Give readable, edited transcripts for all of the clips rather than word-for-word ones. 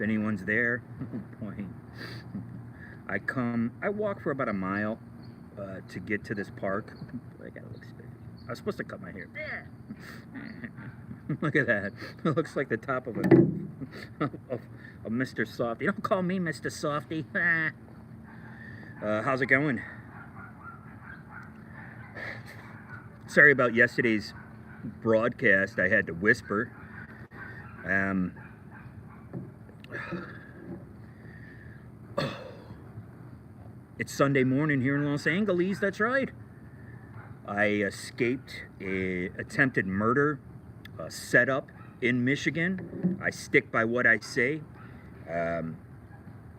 if anyone's there. Boy, I walk for about a mile to get to this park. Boy, I gotta look spiffy. I was supposed to cut my hair. Look at that. It looks like the top of a Mr. Softy. Don't call me Mr. Softy. How's it going? Sorry about yesterday's broadcast. I had to whisper. It's Sunday morning here in Los Angeles. That's right. I escaped a attempted murder setup in Michigan. I stick by what I say.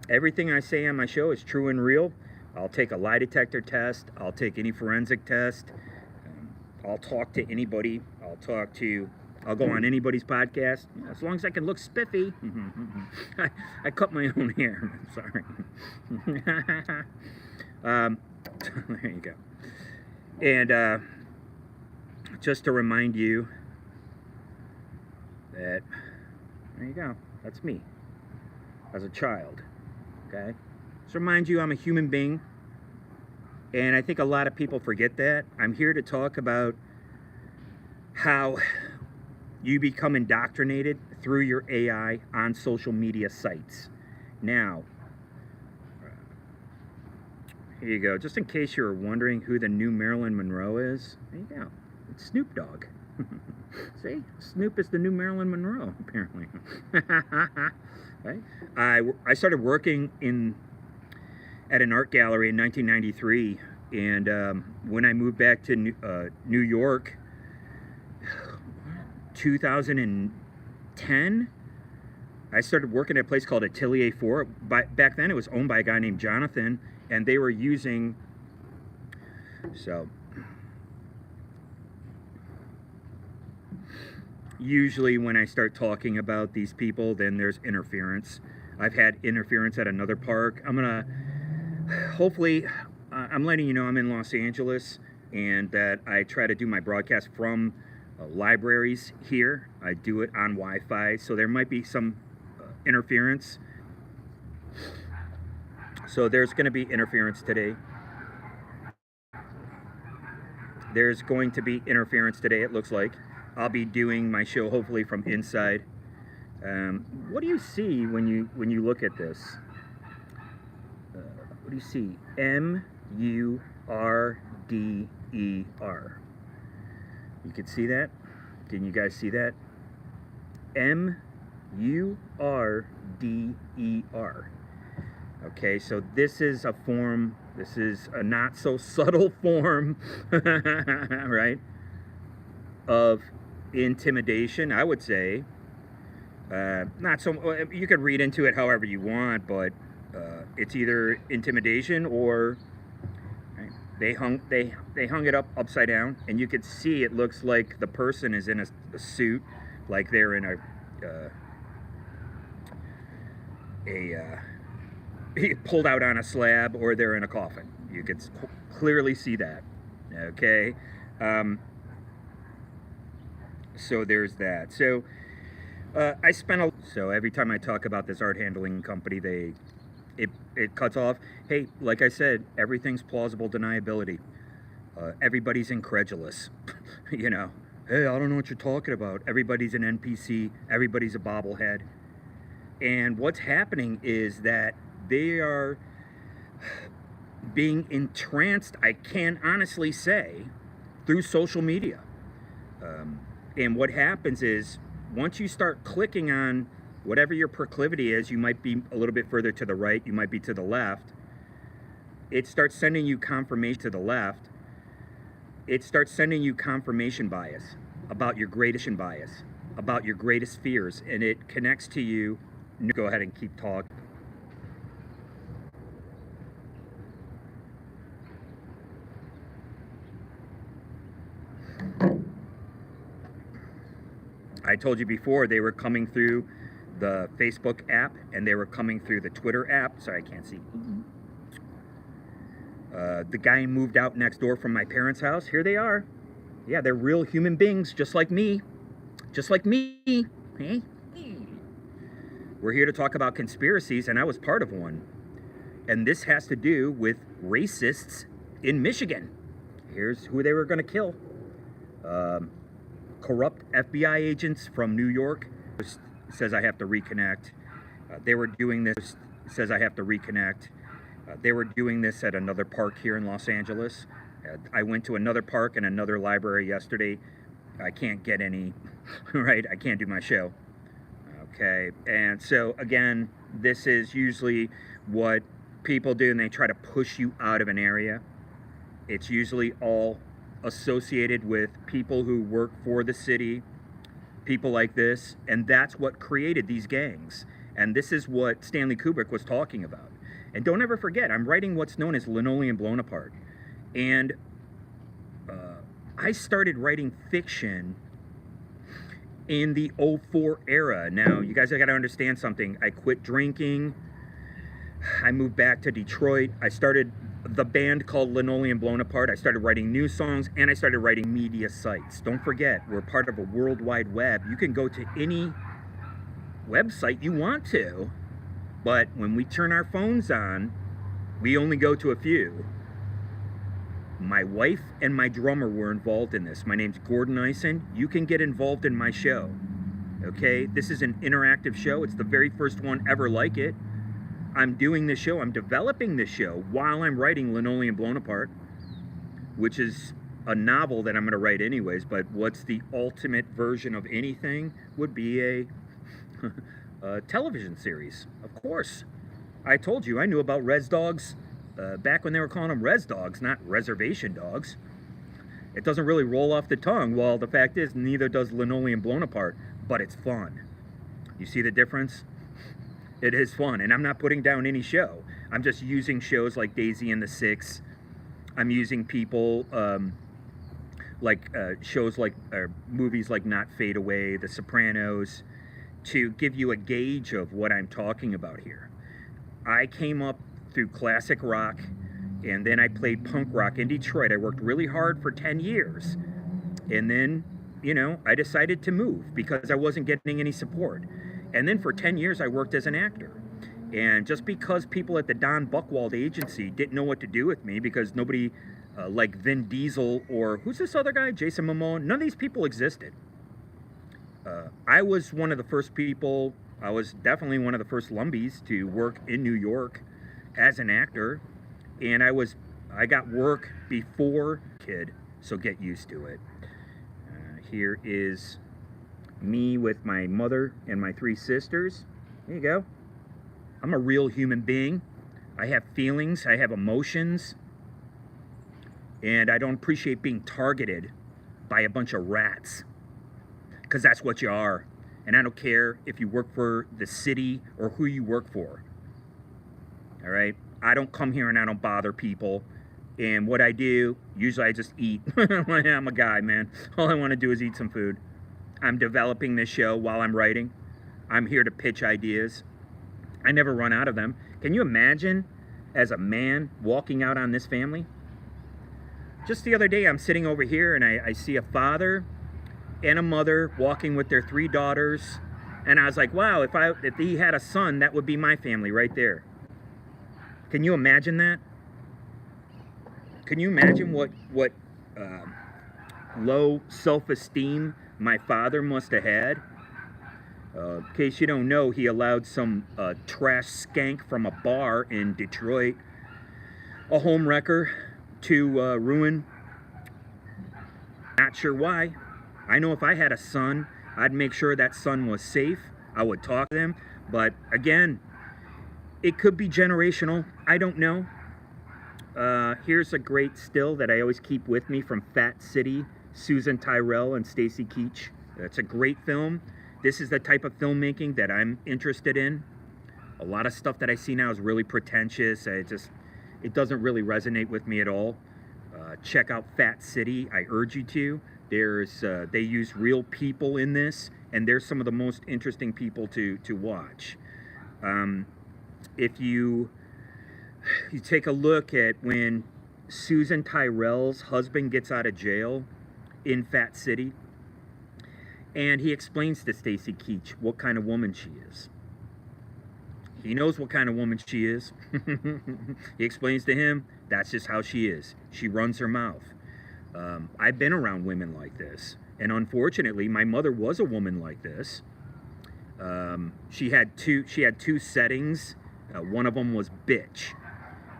Everything I say on my show is true and real. I'll take a lie detector test. I'll take any forensic test. I'll talk to anybody. I'll go on anybody's podcast, as long as I can look spiffy. I cut my own hair. Sorry. There you go. And just to remind you that, there you go. That's me as a child. Okay? Just remind you I'm a human being. And I think a lot of people forget that. I'm here to talk about how you become indoctrinated through your AI on social media sites. Now, here you go. Just in case you were wondering who the new Marilyn Monroe is, there you go. It's Snoop Dogg. See? Snoop is the new Marilyn Monroe, apparently. Right? I started working at an art gallery in 1993, and when I moved back to New York, 2010, I started working at a place called Atelier 4. Back then it was owned by a guy named Jonathan, and they were using, so usually when I start talking about these people, then there's interference. I've had interference at another park. Hopefully, I'm letting you know I'm in Los Angeles and that I try to do my broadcast from libraries here. I do it on Wi-Fi, so there might be some interference. So there's going to be interference today. There's going to be interference today, it looks like. I'll be doing my show hopefully from inside. What do you see when you look at this? What do you see? M-U-R-D-E-R. You can see that? Can you guys see that? M-U-R-D-E-R. Okay, so this is a not so subtle form, right, of intimidation, I would say. Not so, you could read into it however you want, but it's either intimidation or they hung it up upside down, and you could see it looks like the person is in a suit, like they're in pulled out on a slab, or they're in a coffin. You could clearly see that. Okay, so there's that. So so every time I talk about this art handling company, it cuts off. Hey, like I said, everything's plausible deniability. Everybody's incredulous. You know, hey, I don't know what you're talking about. Everybody's an NPC. Everybody's a bobblehead. And what's happening is that they are being entranced, I can honestly say, through social media. And what happens is, once you start clicking on whatever your proclivity is, you might be a little bit further to the right, you might be to the left, it starts sending you confirmation to the left. It starts sending you confirmation bias about your greatest bias, about your greatest fears, and it connects to you. Go ahead and keep talking. I told you before, they were coming through the Facebook app, and they were coming through the Twitter app. Sorry, I can't see. The guy moved out next door from my parents' house. Here they are. Yeah, they're real human beings, just like me. Just like me. Hey? We're here to talk about conspiracies, and I was part of one. And this has to do with racists in Michigan. Here's who they were going to kill. Corrupt FBI agents from New York. Says I have to reconnect. They were doing this. Says I have to reconnect. They were doing this at another park here in Los Angeles. I went to another park and another library yesterday. I can't get any, right? I can't do my show. Okay, and so again, this is usually what people do, and they try to push you out of an area. It's usually all associated with people who work for the city, people like this, and that's what created these gangs. And this is what Stanley Kubrick was talking about. And don't ever forget, I'm writing what's known as Linoleum Blown Apart. And I started writing fiction in the '04 era. Now, you guys, I got to understand something. I quit drinking. I moved back to Detroit. I started the band called Linoleum Blown Apart. I started writing new songs, and I started writing media sites. Don't forget, we're part of a World Wide Web. You can go to any website you want to, but when we turn our phones on, we only go to a few. My wife and my drummer were involved in this. My name's Gordon Ison. You can get involved in my show. Okay? This is an interactive show. It's the very first one ever like it. I'm doing this show. I'm developing this show while I'm writing Linoleum Blown Apart, which is a novel that I'm going to write anyways. But what's the ultimate version of anything would be a television series. Of course. I told you I knew about Res Dogs back when they were calling them Res Dogs, not Reservation Dogs. It doesn't really roll off the tongue. Well, the fact is, neither does Linoleum Blown Apart, but it's fun. You see the difference? It is fun, and I'm not putting down any show. I'm just using shows like Daisy and the Six. I'm using people shows like movies like Not Fade Away, The Sopranos, to give you a gauge of what I'm talking about here. I came up through classic rock, and then I played punk rock in Detroit. I worked really hard for 10 years. And then, you know, I decided to move because I wasn't getting any support. And then for 10 years, I worked as an actor. And just because people at the Don Buchwald agency didn't know what to do with me, because nobody like Vin Diesel or who's this other guy, Jason Momoa, none of these people existed. I was one of the first people, I was definitely one of the first lumbies to work in New York as an actor. And I got work before kid, so get used to it. Here is me with my mother and my 3 sisters. There you go. I'm a real human being. I have feelings, I have emotions, and I don't appreciate being targeted by a bunch of rats, because that's what you are. And I don't care if you work for the city or who you work for. All right? I don't come here and I don't bother people. And what I do, usually I just eat. I'm a guy, man. All I want to do is eat some food. I'm developing this show while I'm writing. I'm here to pitch ideas. I never run out of them. Can you imagine, as a man, walking out on this family? Just the other day, I'm sitting over here and I see a father and a mother walking with their 3 daughters. And I was like, wow, if he had a son, that would be my family right there. Can you imagine that? Can you imagine what low self-esteem my father must have had? In case you don't know, he allowed some trash skank from a bar in Detroit, a home wrecker, to ruin. Not sure why. I know if I had a son, I'd make sure that son was safe. I would talk to them. But again, it could be generational. I don't know. Here's a great still that I always keep with me from Fat City, Susan Tyrrell and Stacy Keach. It's a great film. This is the type of filmmaking that I'm interested in. A lot of stuff that I see now is really pretentious. It doesn't really resonate with me at all. Check out Fat City. I urge you to. They use real people in this, and they're some of the most interesting people to watch. If you take a look at when Susan Tyrrell's husband gets out of jail in Fat City, and he explains to Stacy Keach what kind of woman she is. He knows what kind of woman she is. He explains to him, that's just how she is. She runs her mouth. I've been around women like this. And unfortunately, my mother was a woman like this. She had two settings. One of them was bitch.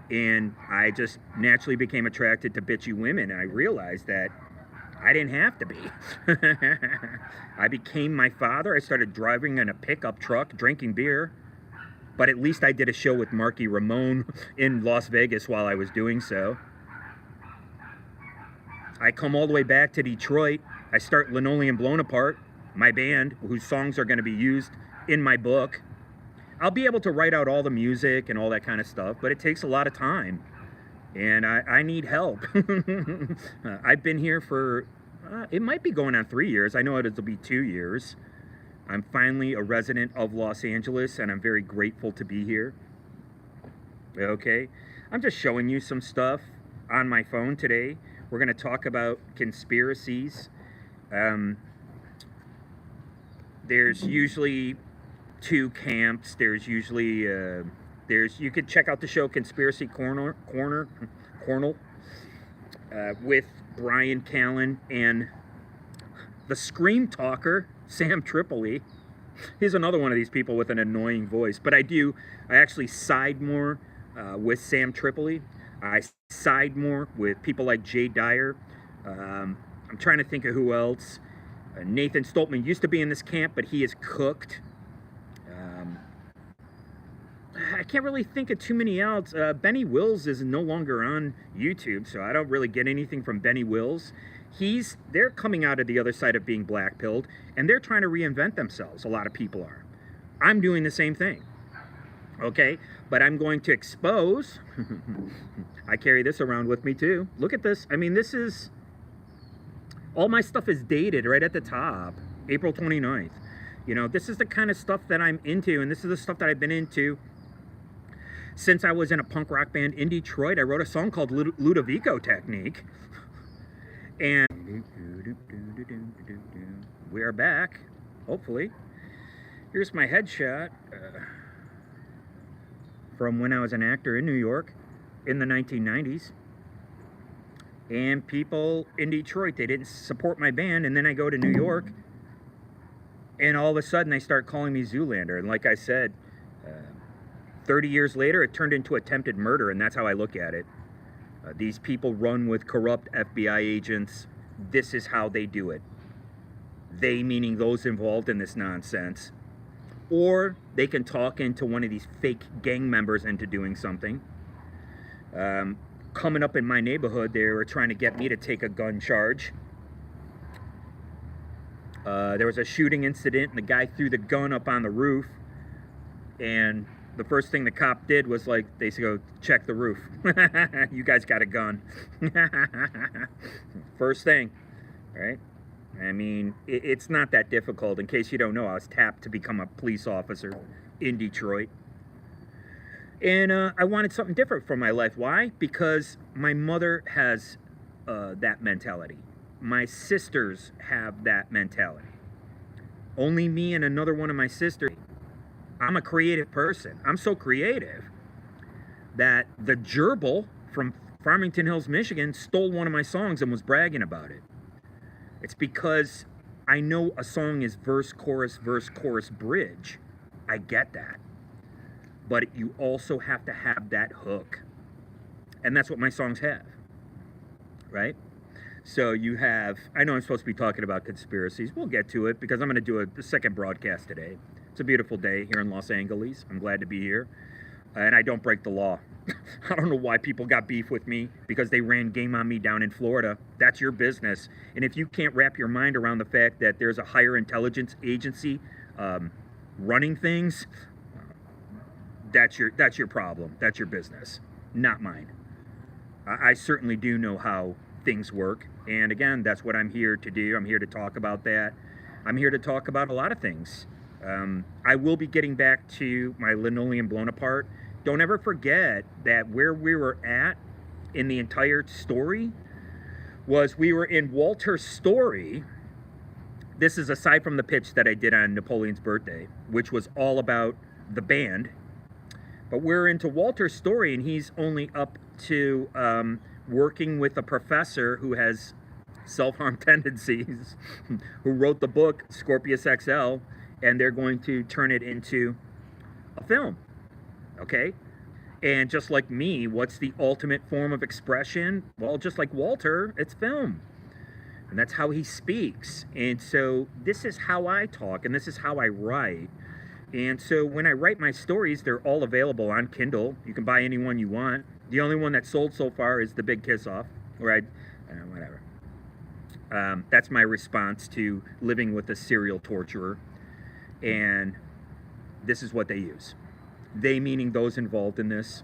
And I just naturally became attracted to bitchy women. And I realized that I didn't have to be. I became my father. I started driving in a pickup truck, drinking beer. But at least I did a show with Marky Ramone in Las Vegas while I was doing so. I come all the way back to Detroit. I start Linoleum Blown Apart, my band, whose songs are going to be used in my book. I'll be able to write out all the music and all that kind of stuff, but it takes a lot of time. And I need help. I've been here for, it might be going on 3 years. I know it'll be 2 years. I'm finally a resident of Los Angeles, and I'm very grateful to be here. Okay, I'm just showing you some stuff on my phone today. We're going to talk about conspiracies. There's usually two camps. There's usually, you could check out the show Conspiracy Corner, with Brian Callen and the Scream Talker, Sam Tripoli. He's another one of these people with an annoying voice. But I actually side more with Sam Tripoli. I side more with people like Jay Dyer. I'm trying to think of who else. Nathan Stoltman used to be in this camp, but he is cooked. I can't really think of too many else. Benny Wills is no longer on YouTube, so I don't really get anything from Benny Wills. They're coming out of the other side of being blackpilled, and they're trying to reinvent themselves. A lot of people are. I'm doing the same thing. Okay, but I'm going to expose. I carry this around with me too. Look at this. I mean, this is, all my stuff is dated right at the top, April 29th. You know, this is the kind of stuff that I'm into, and this is the stuff that I've been into since I was in a punk rock band in Detroit. I wrote a song called Ludovico Technique. And we are back, hopefully. Here's my headshot from when I was an actor in New York in the 1990s. And people in Detroit, they didn't support my band, and then I go to New York, and all of a sudden they start calling me Zoolander. And like I said, 30 years later, it turned into attempted murder, and that's how I look at it. These people run with corrupt FBI agents. This is how they do it. They, meaning those involved in this nonsense. Or they can talk into one of these fake gang members into doing something. Coming up in my neighborhood, they were trying to get me to take a gun charge. There was a shooting incident, and the guy threw the gun up on the roof. And the first thing the cop did was, like, they said, go check the roof. You guys got a gun. First thing, right? I mean, it's not that difficult. In case you don't know, I was tapped to become a police officer in Detroit. And I wanted something different for my life. Why? Because my mother has that mentality. My sisters have that mentality. Only me and another one of my sisters. I'm a creative person. I'm so creative that the gerbil from Farmington Hills, Michigan stole one of my songs and was bragging about it. It's because I know a song is verse, chorus, bridge. I get that. But you also have to have that hook. And that's what my songs have. Right? So you have, I know I'm supposed to be talking about conspiracies. We'll get to it because I'm going to do a second broadcast today. It's a beautiful day here in Los Angeles. I'm glad to be here. And I don't break the law. I don't know why people got beef with me because they ran game on me down in Florida. That's your business. And if you can't wrap your mind around the fact that there's a higher intelligence agency running things, that's your problem. That's your business, not mine. I certainly do know how things work. And again, that's what I'm here to do. I'm here to talk about that. I'm here to talk about a lot of things. I will be getting back to my Linoleum Blown Apart. Don't ever forget that where we were at in the entire story was we were in Walter's story. This is aside from the pitch that I did on Napoleon's birthday, which was all about the band But we're into Walter's story, and he's only up to working with a professor who has self-harm tendencies, who wrote the book Scorpius XL, and they're going to turn it into a film. Okay? And just like me, what's the ultimate form of expression? Well, just like Walter, it's film. And that's how he speaks. And so this is how I talk, and this is how I write. And so when I write my stories, they're all available on Kindle. You can buy any one you want. The only one that's sold so far is The Big Kiss Off, where whatever. That's my response to living with a serial torturer. And this is what they use. They meaning those involved in this.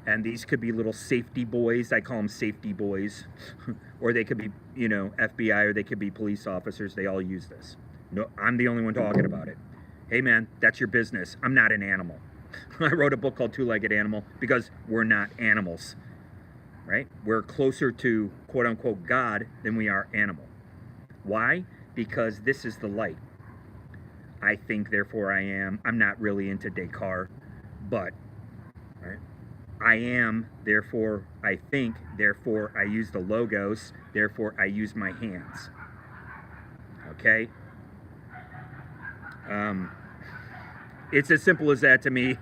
And these could be little safety boys. I call them safety boys. Or they could be, you know, FBI, or they could be police officers. They all use this. No, I'm the only one talking about it. Hey man, that's your business. I'm not an animal. I wrote a book called Two-Legged Animal because we're not animals, right? We're closer to quote unquote God than we are animal. Why? Because this is the light. I think, therefore I am. I'm not really into Descartes, but right? I am, therefore I think, therefore I use the logos, therefore I use my hands. Okay? It's as simple as that to me,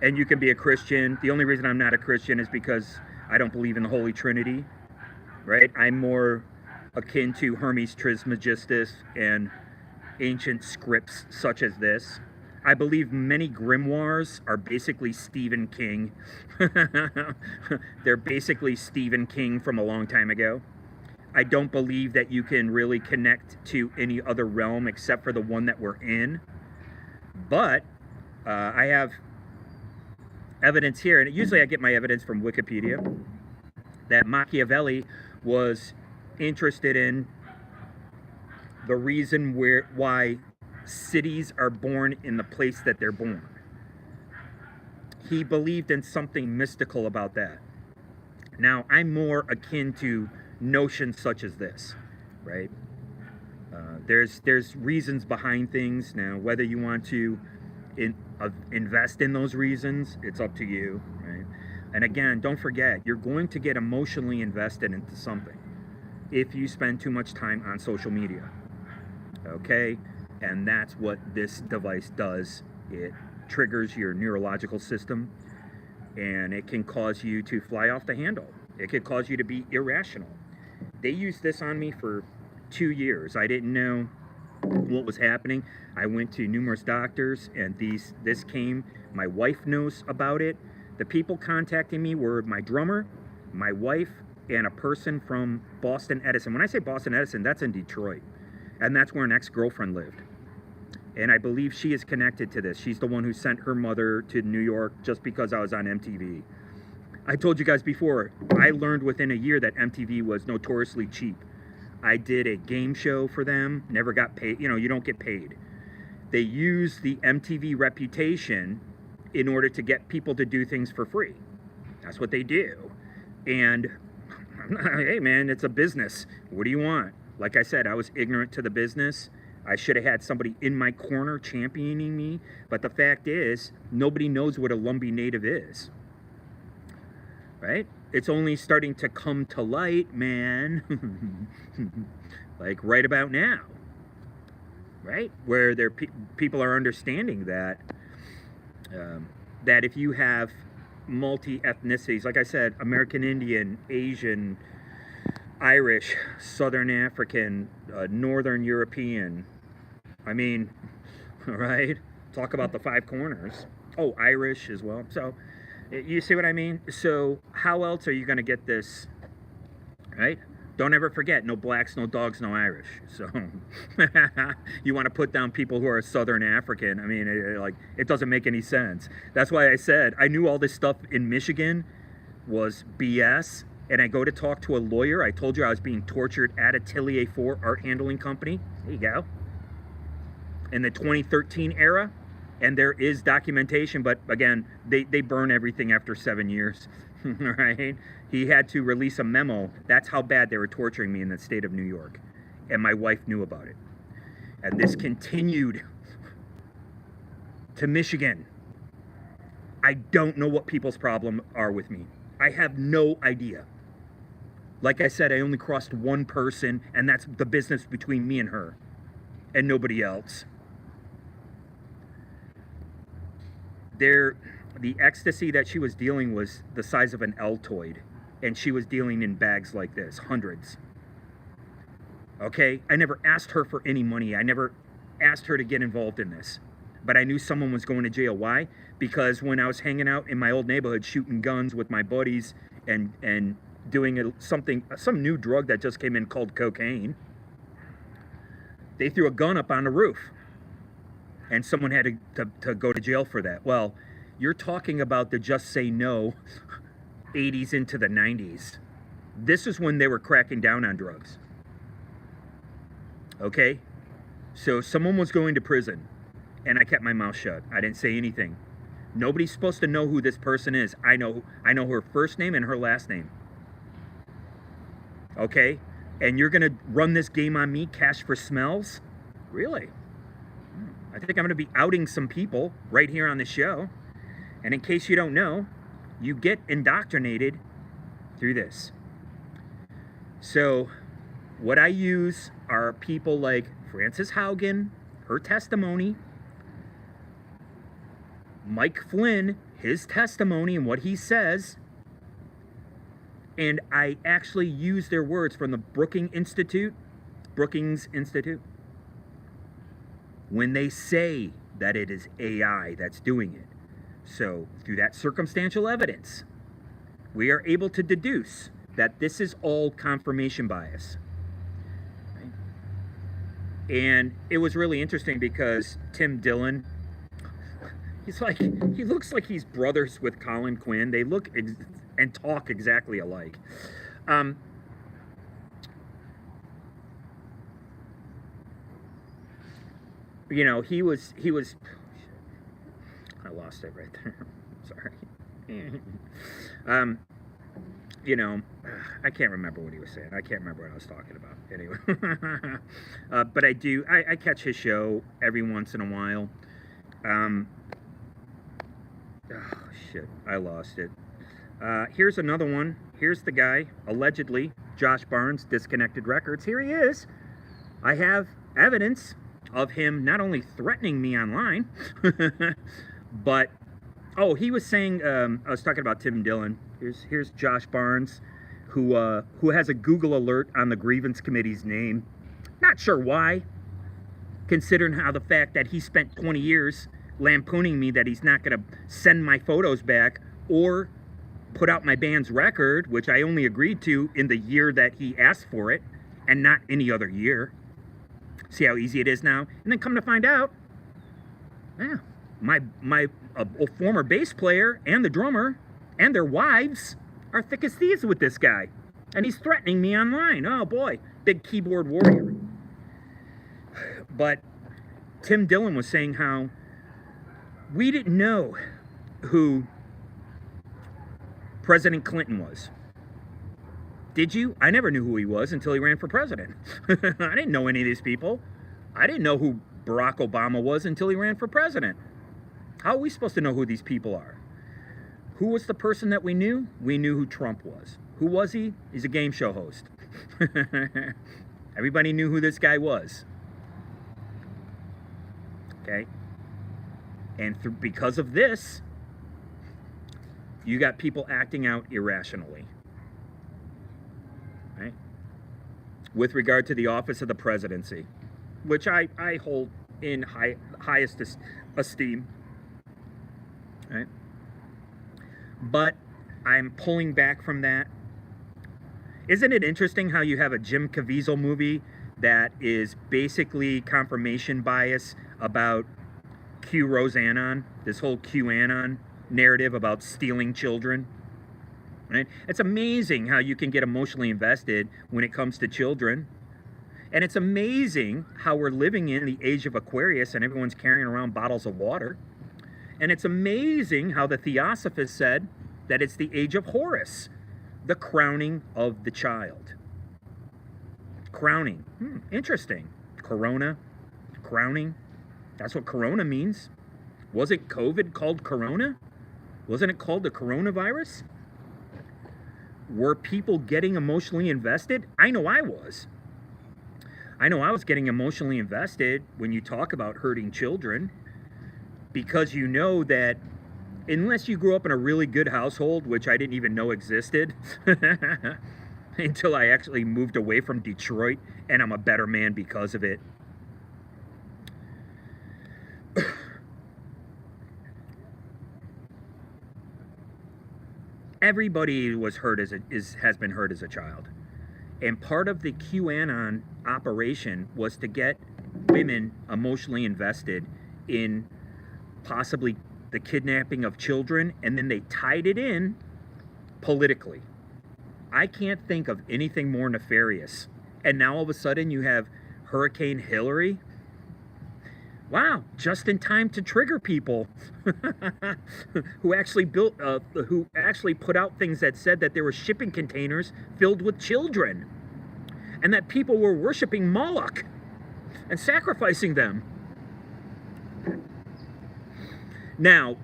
and you can be a Christian. The only reason I'm not a Christian is because I don't believe in the Holy Trinity, right? I'm more akin to Hermes Trismegistus and ancient scripts such as this. I believe many grimoires are basically Stephen King. They're basically Stephen King from a long time ago. I don't believe that you can really connect to any other realm except for the one that we're in. But I have evidence here, and usually I get my evidence from Wikipedia, that Machiavelli was interested in the reason why cities are born in the place that they're born. He believed in something mystical about that. Now, I'm more akin to notions such as this, right? There's reasons behind things. Now, whether you want to invest in those reasons, it's up to you, right? And again, don't forget, you're going to get emotionally invested into something if you spend too much time on social media, okay? And that's what this device does. It triggers your neurological system, and it can cause you to fly off the handle. It could cause you to be irrational. They used this on me for 2 years. I didn't know what was happening. I went to numerous doctors, and this came. My wife knows about it. The people contacting me were my drummer, my wife, and a person from Boston Edison. When I say Boston Edison, that's in Detroit. And that's where an ex-girlfriend lived. And I believe she is connected to this. She's the one who sent her mother to New York just because I was on MTV. I told you guys before, I learned within a year that MTV was notoriously cheap. I did a game show for them, never got paid. You know, you don't get paid. They use the MTV reputation in order to get people to do things for free. That's what they do. And, hey man, it's a business. What do you want? Like I said, I was ignorant to the business. I should have had somebody in my corner championing me. But the fact is, nobody knows what a Lumbee native is. Right? It's only starting to come to light, man. Like right about now. Right? Where people are understanding that that if you have multi-ethnicities, like I said, American Indian, Asian, Irish, Southern African, Northern European, I mean, right? Talk about the 5 corners. Oh, Irish as well. So, you see what I mean? So, how else are you going to get this, right? Don't ever forget, no blacks, no dogs, no Irish. So, you want to put down people who are Southern African. I mean, it doesn't make any sense. That's why I said, I knew all this stuff in Michigan was BS. And I go to talk to a lawyer. I told you I was being tortured at Atelier 4 art handling company. There you go. In the 2013 era. And there is documentation, but again, they burn everything after 7 years. Right? He had to release a memo. That's how bad they were torturing me in the state of New York. And my wife knew about it. And this continued to Michigan. I don't know what people's problem are with me. I have no idea. Like I said, I only crossed one person, and that's the business between me and her, and nobody else. The ecstasy that she was dealing was the size of an Altoid, and she was dealing in bags like this, hundreds. Okay? I never asked her for any money. I never asked her to get involved in this. But I knew someone was going to jail. Why? Because when I was hanging out in my old neighborhood shooting guns with my buddies and doing some new drug that just came in called cocaine, they threw a gun up on the roof. And someone had to go to jail for that. Well, you're talking about the Just Say No 80s into the 90s. This is when they were cracking down on drugs. Okay? So someone was going to prison, and I kept my mouth shut. I didn't say anything. Nobody's supposed to know who this person is. I know her first name and her last name. Okay? And you're going to run this game on me, cash for smells? Really? I think I'm going to be outing some people right here on the show. And in case you don't know, you get indoctrinated through this. So what I use are people like Frances Haugen, her testimony, Mike Flynn, his testimony and what he says, and I actually use their words from the Brookings Institute, when they say that it is AI that's doing it. So through that circumstantial evidence, we are able to deduce that this is all confirmation bias. Right? And it was really interesting because Tim Dillon, he looks like he's brothers with Colin Quinn. They look and talk exactly alike. You know, he was I lost it right there. Sorry. You know, I can't remember what he was saying. I can't remember what I was talking about. Anyway. But I catch his show every once in a while. Oh, shit. I lost it. Here's another one. Here's the guy, allegedly, Josh Barnes, Disconnected Records. Here he is. I have evidence of him not only threatening me online, but, oh, he was saying, I was talking about Tim Dillon. Here's Josh Barnes, who has a Google alert on the grievance committee's name. Not sure why, considering how the fact that he spent 20 years lampooning me that he's not going to send my photos back or put out my band's record, which I only agreed to in the year that he asked for it, and not any other year. See how easy it is now? And then come to find out, yeah, my former bass player and the drummer and their wives are thick as thieves with this guy. And he's threatening me online. Oh boy, big keyboard warrior. But Tim Dillon was saying how we didn't know who President Clinton was. Did you? I never knew who he was until he ran for president. I didn't know any of these people. I didn't know who Barack Obama was until he ran for president. How are we supposed to know who these people are? Who was the person that we knew? We knew who Trump was. Who was he? He's a game show host. Everybody knew who this guy was. Okay? And because of this, you got people acting out irrationally. Right? With regard to the office of the presidency, which I hold in highest esteem. Right? But I'm pulling back from that. Isn't it interesting how you have a Jim Caviezel movie that is basically confirmation bias about QRosanon, this whole QAnon narrative about stealing children? Right? It's amazing how you can get emotionally invested when it comes to children. And it's amazing how we're living in the age of Aquarius and everyone's carrying around bottles of water. And it's amazing how the Theosophist said that it's the age of Horus, the crowning of the child. Crowning. Interesting. Corona. Crowning. That's what corona means. Wasn't COVID called corona? Wasn't it called the coronavirus? Were people getting emotionally invested? I know I was. I know I was getting emotionally invested when you talk about hurting children, because you know that unless you grew up in a really good household, which I didn't even know existed until I actually moved away from Detroit, and I'm a better man because of it. Everybody was hurt has been hurt as a child. And part of the QAnon operation was to get women emotionally invested in possibly the kidnapping of children, and then they tied it in politically. I can't think of anything more nefarious. And now all of a sudden you have Hurricane Hillary. Wow, just in time to trigger people who actually put out things that said that there were shipping containers filled with children, and that people were worshiping Moloch and sacrificing them. Now,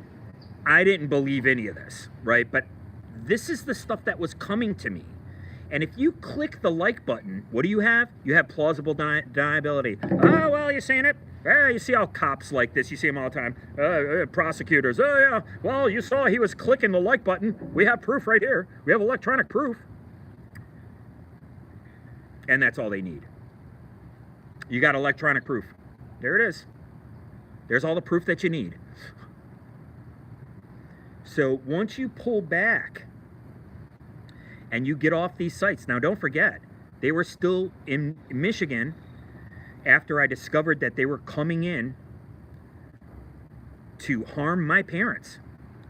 I didn't believe any of this, right? But this is the stuff that was coming to me. And if you click the like button, what do you have? You have plausible deniability. Oh, well, you're saying it. You see how cops like this. You see them all the time. Prosecutors. Oh, yeah. Well, you saw he was clicking the like button. We have proof right here. We have electronic proof. And that's all they need. You got electronic proof. There it is. There's all the proof that you need. So once you pull back and you get off these sites, now don't forget, they were still in Michigan after I discovered that they were coming in to harm my parents,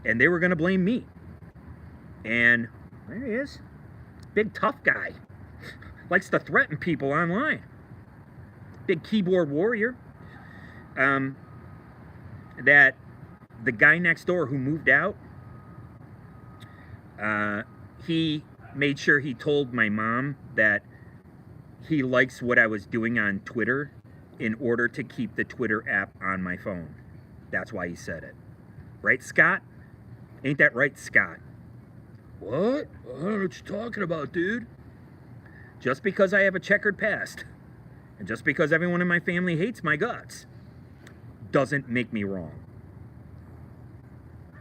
and they were going to blame me. And there he is, big tough guy, likes to threaten people online, big keyboard warrior. That the guy next door who moved out, he made sure he told my mom that he likes what I was doing on Twitter in order to keep the Twitter app on my phone. That's why he said it. Right, Scott? Ain't that right, Scott? What? I don't know what you're talking about, dude. Just because I have a checkered past, and just because everyone in my family hates my guts, doesn't make me wrong.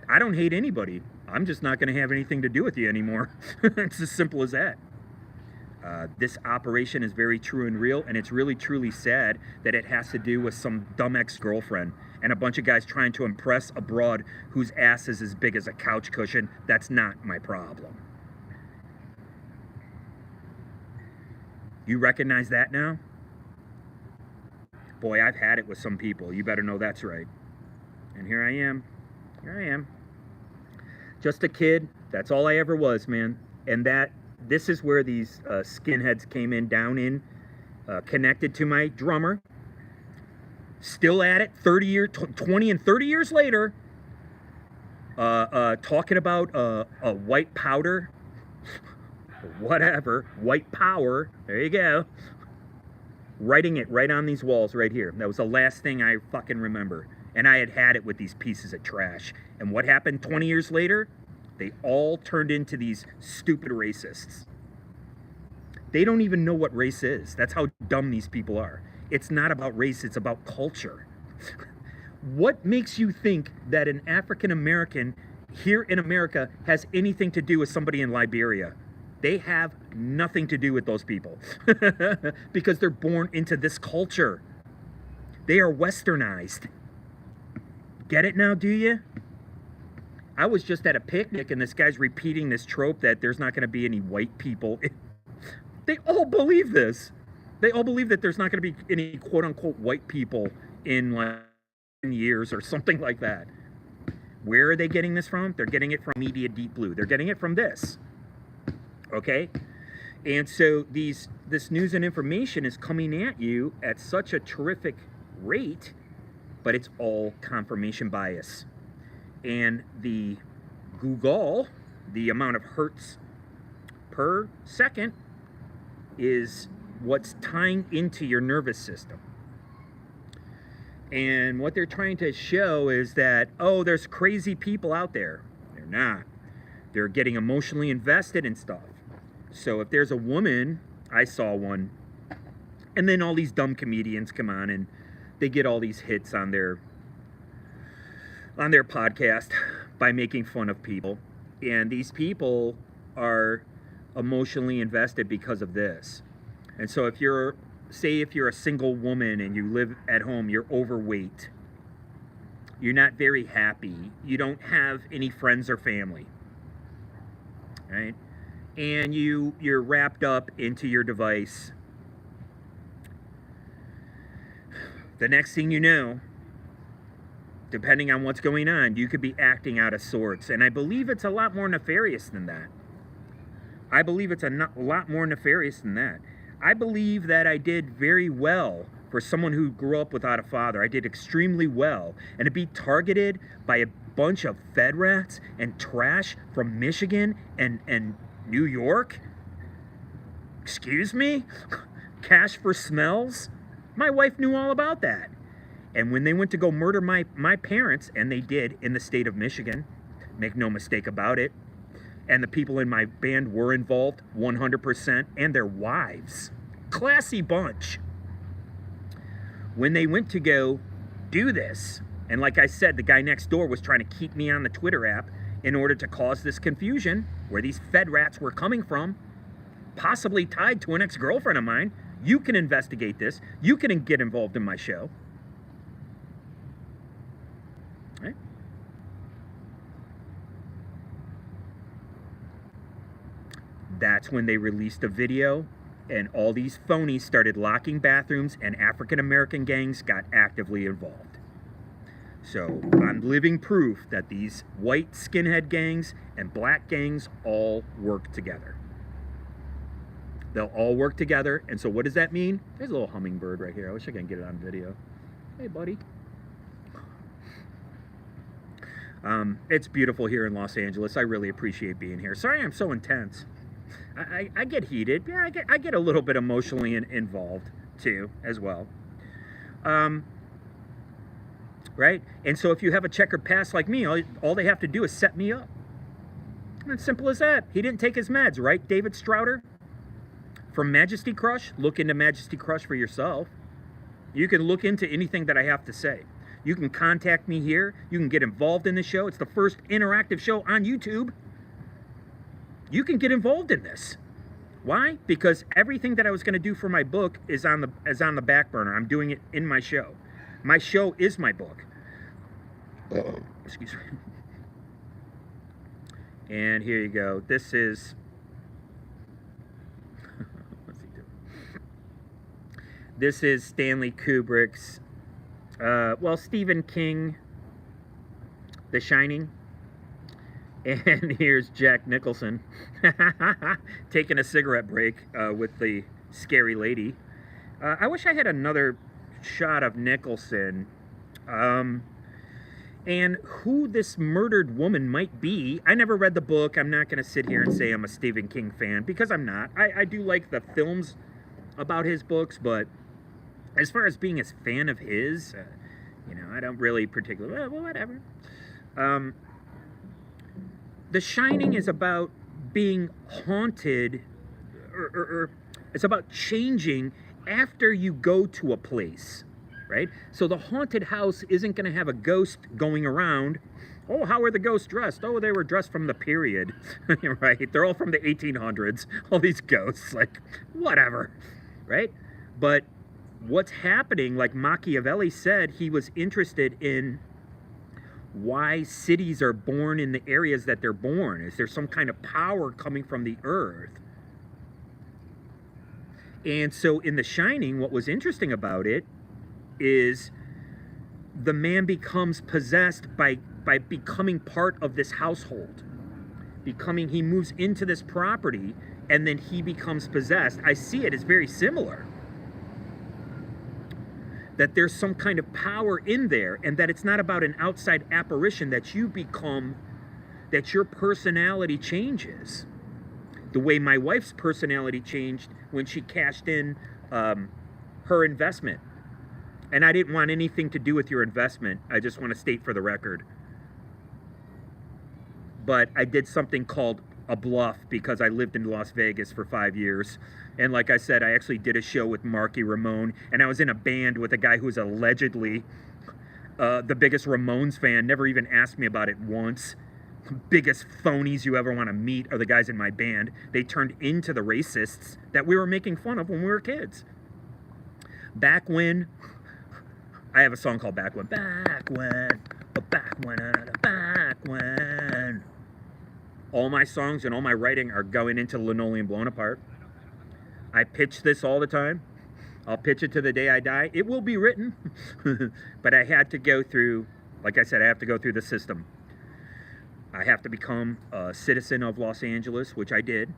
I don't hate anybody. I'm just not going to have anything to do with you anymore. It's as simple as that. This operation is very true and real, and it's really truly sad that it has to do with some dumb ex-girlfriend and a bunch of guys trying to impress a broad whose ass is as big as a couch cushion. That's not my problem. You recognize that now? Boy, I've had it with some people. You better know that's right. And here I am. Here I am. Just a kid. That's all I ever was, man. And this is where these skinheads came in, down in, connected to my drummer. Still at it, 20 and 30 years later, talking about a white powder, whatever, white power, there you go. Writing it right on these walls right here. That was the last thing I fucking remember. And I had it with these pieces of trash. And what happened 20 years later? They all turned into these stupid racists. They don't even know what race is. That's how dumb these people are. It's not about race, it's about culture. What makes you think that an African American here in America has anything to do with somebody in Liberia? They have nothing to do with those people because they're born into this culture. They are westernized. Get it now, do you? I was just at a picnic and this guy's repeating this trope that there's not going to be any white people. They all believe this. They all believe that there's not going to be any quote-unquote white people in like 10 years or something like that. Where are they getting this from? They're getting it from Media Deep Blue. They're getting it from this. Okay? And so this news and information is coming at you at such a terrific rate, but it's all confirmation bias. And the Google, the amount of hertz per second, is what's tying into your nervous system. And what they're trying to show is that, oh, there's crazy people out there. They're not. They're getting emotionally invested in stuff. So if there's a woman, I saw one, and then all these dumb comedians come on and they get all these hits on their podcast by making fun of people. And these people are emotionally invested because of this. And so if you're a single woman and you live at home, you're overweight, you're not very happy, you don't have any friends or family, right? And you're wrapped up into your device. The next thing you know, depending on what's going on, you could be acting out of sorts. And I believe it's a lot more nefarious than that. I believe it's a lot more nefarious than that. I believe that I did very well for someone who grew up without a father. I did extremely well. And to be targeted by a bunch of Fed rats and trash from Michigan and New York? Excuse me? Cash for smells? My wife knew all about that. And when they went to go murder my parents, and they did in the state of Michigan, make no mistake about it, and the people in my band were involved 100%, and their wives. Classy bunch. When they went to go do this, and like I said, the guy next door was trying to keep me on the Twitter app in order to cause this confusion, where these Fed rats were coming from, possibly tied to an ex-girlfriend of mine. You can investigate this. You can get involved in my show. Right? That's when they released a video, and all these phonies started locking bathrooms, and African American gangs got actively involved. So I'm living proof that these white skinhead gangs and black gangs all work together. They'll all work together. And so what does that mean? There's a little hummingbird right here. I wish I could get it on video. Hey, buddy. It's beautiful here in Los Angeles. I really appreciate being here. Sorry I'm so intense. I get heated. Yeah, I get a little bit emotionally involved too, as well. Right? And so if you have a checkered past like me, all they have to do is set me up. It's simple as that. He didn't take his meds, right, David Strouder? From Majesty Crush, look into Majesty Crush for yourself. You can look into anything that I have to say. You can contact me here. You can get involved in the show. It's the first interactive show on YouTube. You can get involved in this. Why? Because everything that I was going to do for my book is on the back burner. I'm doing it in my show. My show is my book. Excuse me. And here you go. This is... What's he doing? This is Stanley Kubrick's... Stephen King, The Shining. And here's Jack Nicholson taking a cigarette break with the scary lady. I wish I had another shot of Nicholson. And who this murdered woman might be. I never read the book. I'm not going to sit here and say I'm a Stephen King fan, because I'm not. I do like the films about his books, but as far as being a fan of his, I don't really particularly, well, whatever. The Shining is about being haunted, or it's about changing after you go to a place, right? So the haunted house isn't going to have a ghost going around. Oh, how are the ghosts dressed? Oh, they were dressed from the period, right? They're all from the 1800s, all these ghosts, like, whatever, right? But what's happening, like Machiavelli said, he was interested in why cities are born in the areas that they're born. Is there some kind of power coming from the earth? And so in The Shining, what was interesting about it is the man becomes possessed by becoming part of this household. He moves into this property, and then he becomes possessed. I see it as very similar. That there's some kind of power in there, and that it's not about an outside apparition, that you become, that your personality changes. The way my wife's personality changed when she cashed in her investment. And I didn't want anything to do with your investment. I just want to state for the record. but I did something called a bluff because I lived in Las Vegas for 5 years. And like I said, I actually did a show with Marky Ramone, and I was in a band with a guy who was allegedly the biggest Ramones fan, never even asked me about it once. Biggest phonies you ever want to meet are the guys in my band. They turned into the racists that we were making fun of when we were kids. Back when, I have a song called Back When. Back when. All my songs and all my writing are going into Linoleum Blown Apart. I pitch this all the time. I'll pitch it to the day I die. It will be written. But I had to go through, like I said, I have to go through the system. I have to become a citizen of Los Angeles, which I did.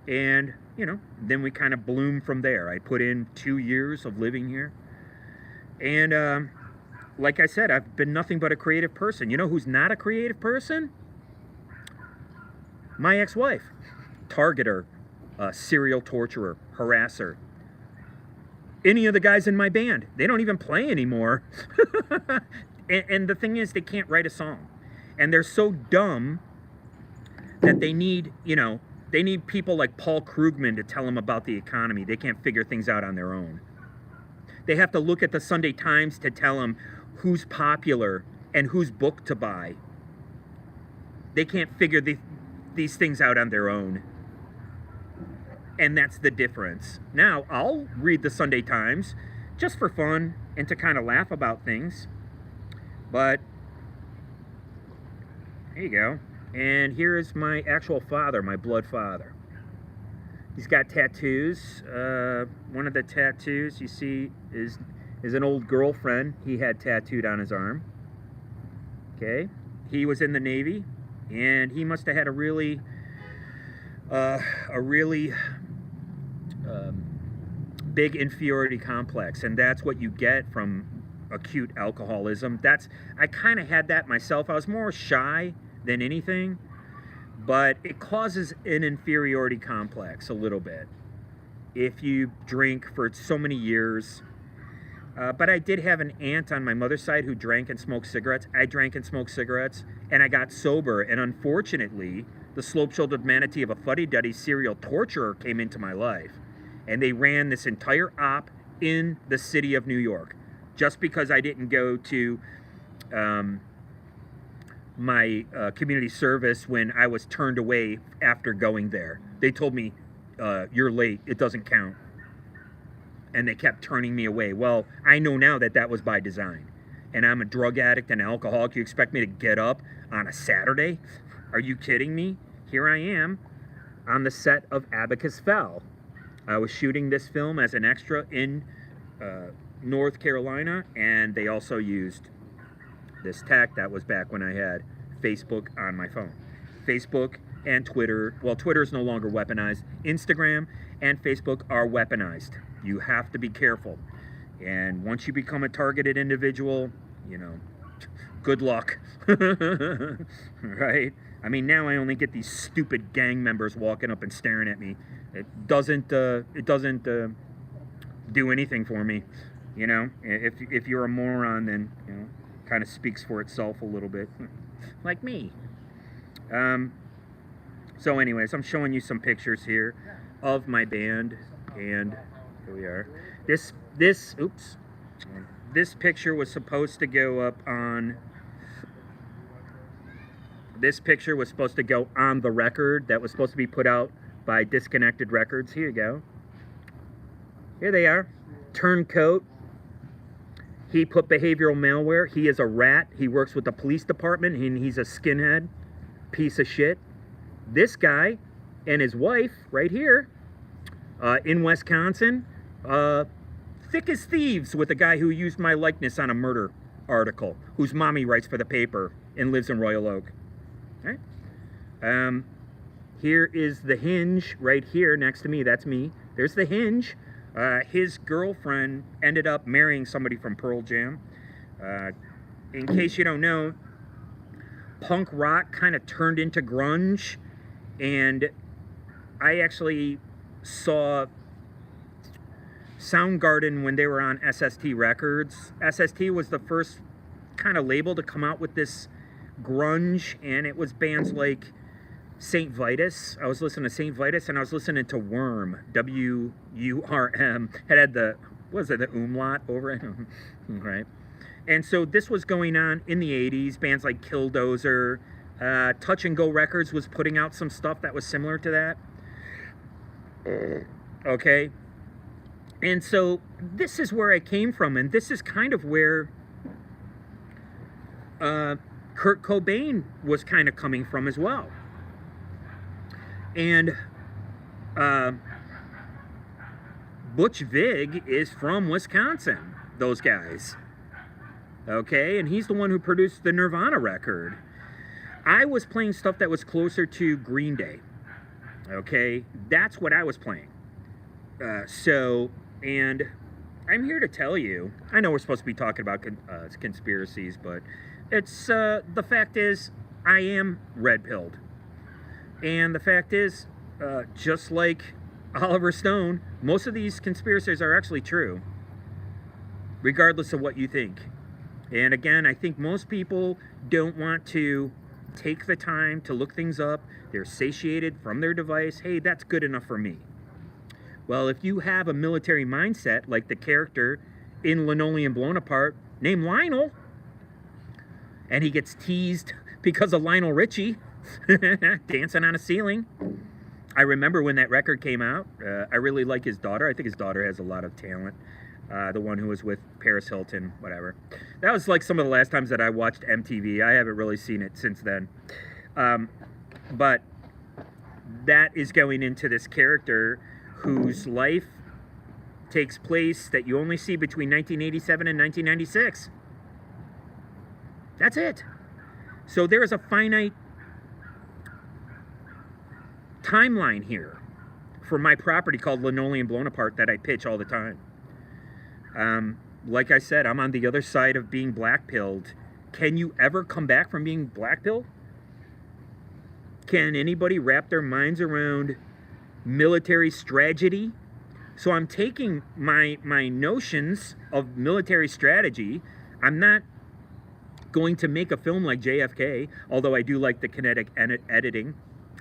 And, you know, then we kind of bloom from there. I put in 2 years of living here. And like I said, I've been nothing but a creative person. You know who's not a creative person? My ex-wife. Targeter, serial torturer, harasser. Any of the guys in my band, they don't even play anymore. and the thing is, they can't write a song. And they're so dumb that they need, you know, they need people like Paul Krugman to tell them about the economy. They can't figure things out on their own. They have to look at the Sunday Times to tell them who's popular and whose book to buy. They can't figure these things out on their own. And that's the difference. Now, I'll read the Sunday Times just for fun and to kind of laugh about things. But there you go. And here is my actual father, my blood father. He's got tattoos. One of the tattoos you see is an old girlfriend he had tattooed on his arm. Okay. He was in the Navy, and he must have had a really big inferiority complex, and that's what you get from acute alcoholism. I kind of had that myself. I was more shy than anything, but it causes an inferiority complex a little bit if you drink for so many years. But I did have an aunt on my mother's side who drank and smoked cigarettes. I drank and smoked cigarettes, and I got sober, and unfortunately, the slope-shouldered manatee of a fuddy-duddy serial torturer came into my life. And they ran this entire op in the city of New York. Just because I didn't go to my community service when I was turned away after going there. They told me, you're late, it doesn't count. And they kept turning me away. Well, I know now that that was by design. And I'm a drug addict and alcoholic. You expect me to get up on a Saturday? Are you kidding me? Here I am on the set of Abacus Fell. I was shooting this film as an extra in North Carolina, and they also used this tech. That was back when I had Facebook on my phone. Facebook and Twitter, well, Twitter is no longer weaponized. Instagram and Facebook are weaponized. You have to be careful. And once you become a targeted individual, you know, good luck. Right? I mean, now I only get these stupid gang members walking up and staring at me. It doesn't do anything for me, you know. If you're a moron, then, you know, kind of speaks for itself a little bit, like me. So anyways, I'm showing you some pictures here of my band, and here we are. This picture was supposed to go up on. This picture was supposed to go on the record that was supposed to be put out by Disconnected Records. Here you go. Here they are. Turncoat. He put behavioral malware. He is a rat. He works with the police department, and he's a skinhead. Piece of shit. This guy and his wife, right here, in Wisconsin, thick as thieves with a guy who used my likeness on a murder article, whose mommy writes for the paper and lives in Royal Oak. Okay. Here is the Hinge right here next to me. That's me. There's the Hinge. His girlfriend ended up marrying somebody from Pearl Jam. In case you don't know, punk rock kind of turned into grunge, and I actually saw Soundgarden when they were on SST Records. SST was the first kind of label to come out with this grunge, and it was bands like St. Vitus. I was listening to St. Vitus, and I was listening to Worm, W-U-R-M. It had the, what was it, the umlaut over it? Right? And so this was going on in the 80s. Bands like Killdozer, Touch and Go Records was putting out some stuff that was similar to that. Okay? And so this is where I came from, and this is kind of where Kurt Cobain was kind of coming from as well. And Butch Vig is from Wisconsin, those guys. Okay? And he's the one who produced the Nirvana record. I was playing stuff that was closer to Green Day. Okay? That's what I was playing. And I'm here to tell you, I know we're supposed to be talking about conspiracies, but it's, the fact is, I am red-pilled. And the fact is, just like Oliver Stone, most of these conspiracies are actually true, regardless of what you think. And again, I think most people don't want to take the time to look things up. They're satiated from their device. Hey, that's good enough for me. Well, if you have a military mindset, like the character in Linoleum Blown Apart named Lionel, and he gets teased because of Lionel Richie dancing on a ceiling. I remember when that record came out. I really like his daughter. I think his daughter has a lot of talent. The one who was with Paris Hilton, whatever. That was like some of the last times that I watched MTV. I haven't really seen it since then. But that is going into this character whose life takes place that you only see between 1987 and 1996. That's it. So there is a finite timeline here for my property called Linoleum Blown Apart that I pitch all the time. Like I said, I'm on the other side of being black-pilled. Can you ever come back from being black-pilled? Can anybody wrap their minds around military strategy? So I'm taking my notions of military strategy. I'm not going to make a film like JFK, although I do like the kinetic editing.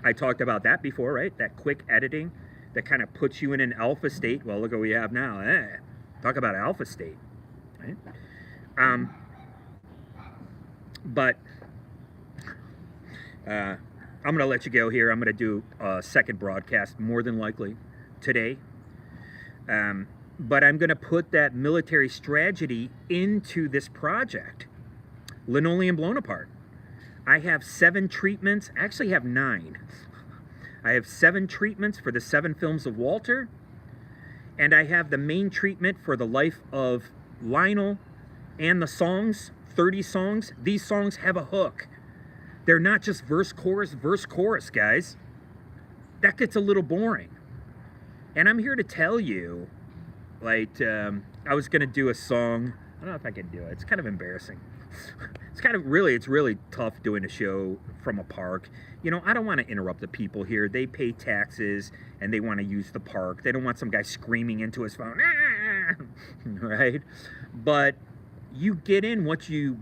I talked about that before, right? That quick editing that kind of puts you in an alpha state. Well, look what we have now. Talk about alpha state, right? But I'm going to let you go here. I'm going to do a second broadcast, more than likely, today. But I'm going to put that military strategy into this project. Linoleum Blown Apart. I have 7 treatments. I actually have 9. I have 7 treatments for the 7 films of Walter. And I have the main treatment for the life of Lionel and the songs, 30 songs. These songs have a hook. They're not just verse, chorus, guys. That gets a little boring. And I'm here to tell you, like, I was going to do a song. I don't know if I can do it. It's kind of embarrassing. It's really tough doing a show from a park. You know, I don't want to interrupt the people here. They pay taxes and they want to use the park. They don't want some guy screaming into his phone. Right? But you get in what you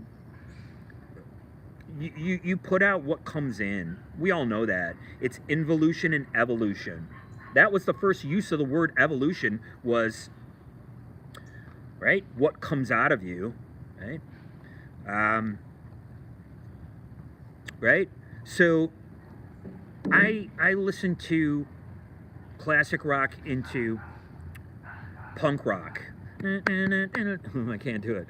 put out what comes in. We all know that. It's involution and evolution. That was the first use of the word evolution, was, right, what comes out of you, right? Right? So I listen to classic rock into punk rock. I can't do it.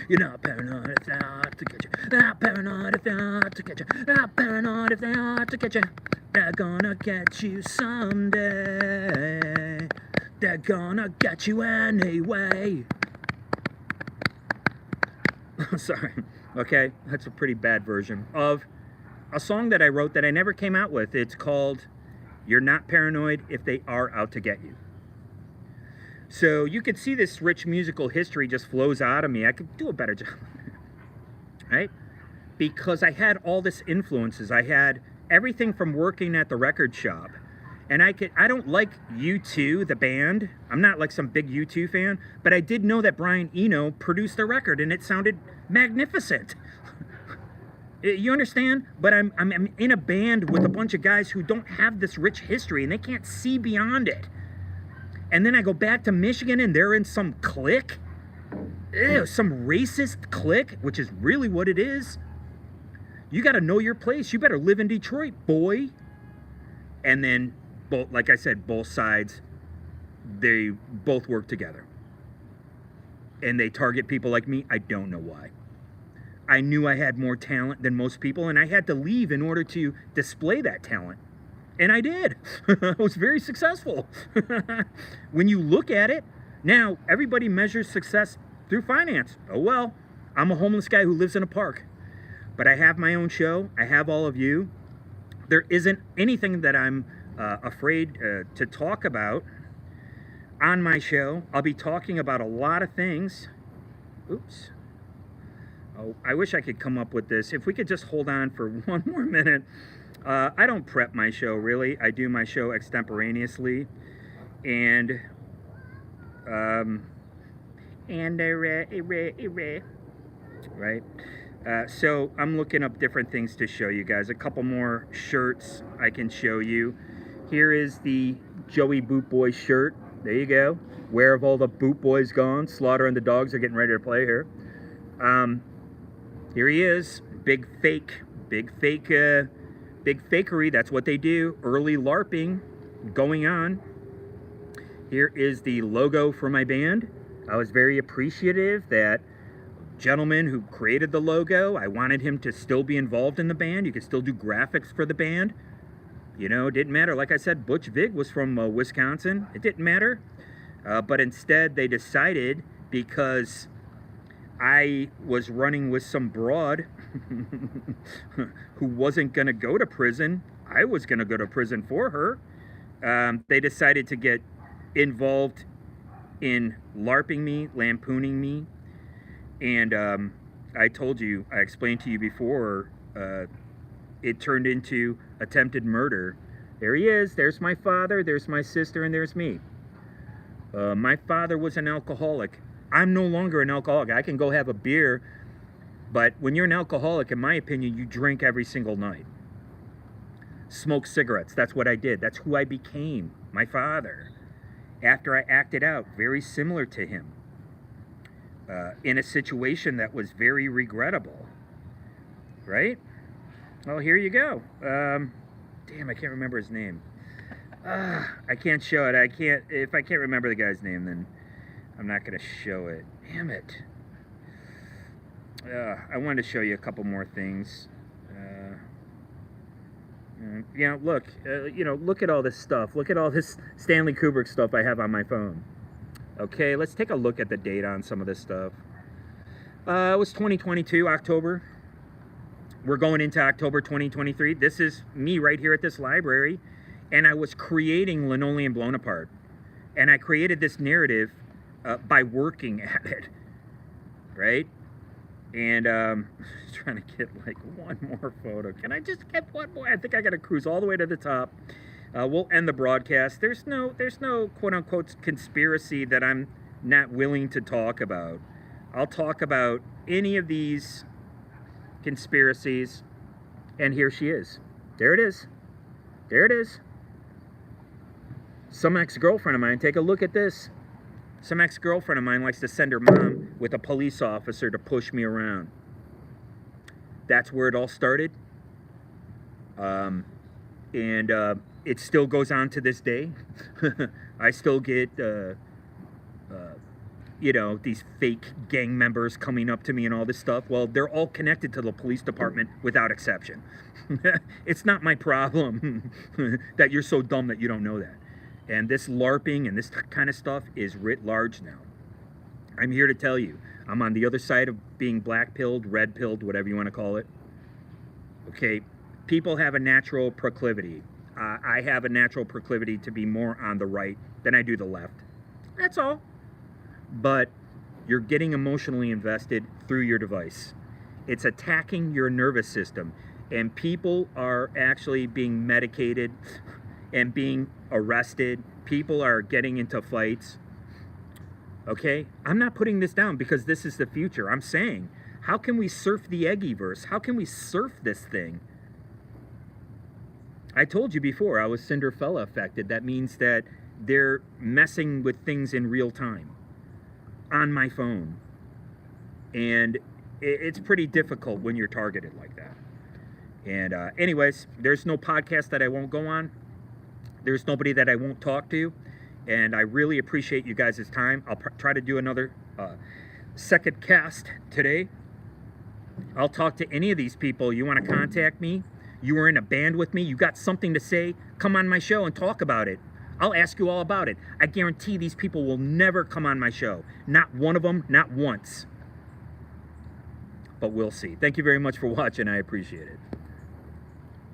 You're not paranoid if they are to get you. Not paranoid if they are to get you. Not paranoid if they are to get you. They're gonna get you someday. They're gonna get you anyway. Sorry. Okay, that's a pretty bad version of a song that I wrote that I never came out with. It's called You're Not Paranoid If They Are Out to Get You. So you could see this rich musical history just flows out of me. I could do a better job, right? Because I had all this influences. I had everything from working at the record shop. And I don't like U2, the band. I'm not like some big U2 fan, but I did know that Brian Eno produced the record and it sounded magnificent. You understand? But I'm in a band with a bunch of guys who don't have this rich history and they can't see beyond it. And then I go back to Michigan and they're in some clique. Ew, some racist clique, which is really what it is. You got to know your place. You better live in Detroit, boy. And then, like I said, both sides, they both work together. And they target people like me. I don't know why. I knew I had more talent than most people, and I had to leave in order to display that talent. And I did. I was very successful. When you look at it, now everybody measures success through finance. Oh well, I'm a homeless guy who lives in a park. But I have my own show. I have all of you. There isn't anything that I'm afraid to talk about on my show. I'll be talking about a lot of things. Oops. Oh, I wish I could come up with this. If we could just hold on for one more minute. I don't prep my show, really. I do my show extemporaneously. And right? So I'm looking up different things to show you guys. A couple more shirts I can show you. Here is the Joey Boot Boy shirt. There you go. Where have all the Boot Boys gone? Slaughter and the Dogs are getting ready to play here. Here he is. Big fakery. That's what they do. Early LARPing going on. Here is the logo for my band. I was very appreciative that gentleman who created the logo, I wanted him to still be involved in the band. You could still do graphics for the band. You know, it didn't matter. Like I said, Butch Vig was from Wisconsin. It didn't matter. But instead, they decided, because I was running with some broad who wasn't going to go to prison, I was going to go to prison for her. They decided to get involved in LARPing me, lampooning me. And I explained to you before, it turned into attempted murder. There he is. There's my father, there's my sister, and there's me. My father was an alcoholic. I'm no longer an alcoholic. I can go have a beer, but when you're an alcoholic, in my opinion, you drink every single night. Smoke cigarettes. That's what I did. That's who I became, my father, after I acted out very similar to him. In a situation that was very regrettable, right? Well, here you go. Damn, I can't remember his name. I can't show it. If I can't remember the guy's name, then I'm not going to show it. Damn it. I wanted to show you a couple more things. Look, look at all this stuff. Look at all this Stanley Kubrick stuff I have on my phone. Okay, let's take a look at the date on some of this stuff. It was 2022, October. We're going into October 2023. This is me right here at this library. And I was creating Linoleum Blown Apart. And I created this narrative by working at it. Right? And trying to get like one more photo. Can I just get one more? I think I got to cruise all the way to the top. We'll end the broadcast. There's no quote-unquote conspiracy that I'm not willing to talk about. I'll talk about any of these conspiracies. And here she is. There it is. There it is. Some ex-girlfriend of mine, take a look at this. Some ex-girlfriend of mine likes to send her mom with a police officer to push me around. That's where it all started. It still goes on to this day. I still get, these fake gang members coming up to me and all this stuff. Well, they're all connected to the police department without exception. It's not my problem that you're so dumb that you don't know that. And this LARPing and this kind of stuff is writ large now. I'm here to tell you, I'm on the other side of being black-pilled, red-pilled, whatever you want to call it. Okay, people have a natural proclivity. I have a natural proclivity to be more on the right than I do the left. That's all. But you're getting emotionally invested through your device. It's attacking your nervous system. And people are actually being medicated and being arrested. People are getting into fights. Okay? I'm not putting this down because this is the future. I'm saying, how can we surf the Eggyverse? How can we surf this thing? I told you before, I was Cinderfella affected. That means that they're messing with things in real time on my phone. And it's pretty difficult when you're targeted like that. And anyways, there's no podcast that I won't go on. There's nobody that I won't talk to. And I really appreciate you guys' time. I'll try to do another second cast today. I'll talk to any of these people. You want to contact me? You were in a band with me? You got something to say? Come on my show and talk about it. I'll ask you all about it. I guarantee these people will never come on my show. Not one of them, not once. But we'll see. Thank you very much for watching. I appreciate it.